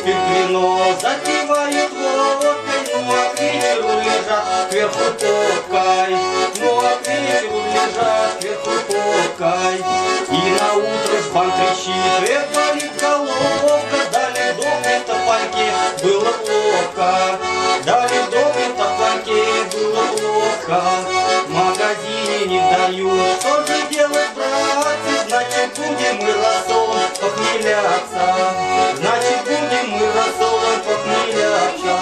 спирт, вино, запивают водкой, ну а к вечеру лежат кверху попкой, ну а к вечеру лежат кверху попкой. И на утро жбан кричит: болит головка, дали в доме топаньке, было плохо, дали в доме топаньке, было плохо. В магазине не дают, что же делать, братцы? Значит, будем мы рассолом похмеляться, значит, будем мы рассолом похмеляться.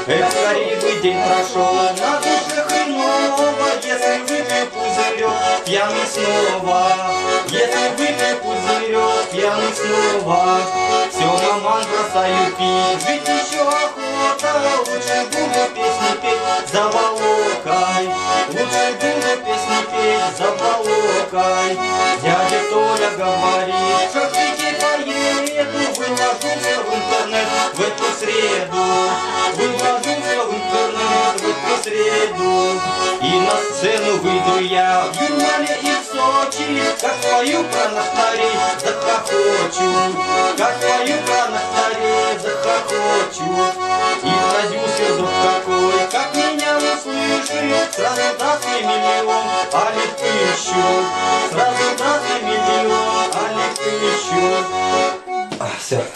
Эх, скорее бы день прошел, на душе хреново, если выпью пузырек пьяный снова, если выпью пузырек пьяный снова. Все, маман, бросаю пить, ведь еще охота, лучше буду песни петь за Волокой, лучше буду песни петь за Волокой. Дядя Толя говорит: в шахтике поеду, выложусь в интернет в эту среду, выложусь в интернет в эту среду. И на сцену выйду я в Юрмале и в Сочи, как спою про нахтарей, захохочу, как спою про нахтарей, захохочу. И продюсер вдруг такой, как меня услышит, сразу даст мне миллион, али тысячу, сразу даст мне миллион, али тысячу. Все.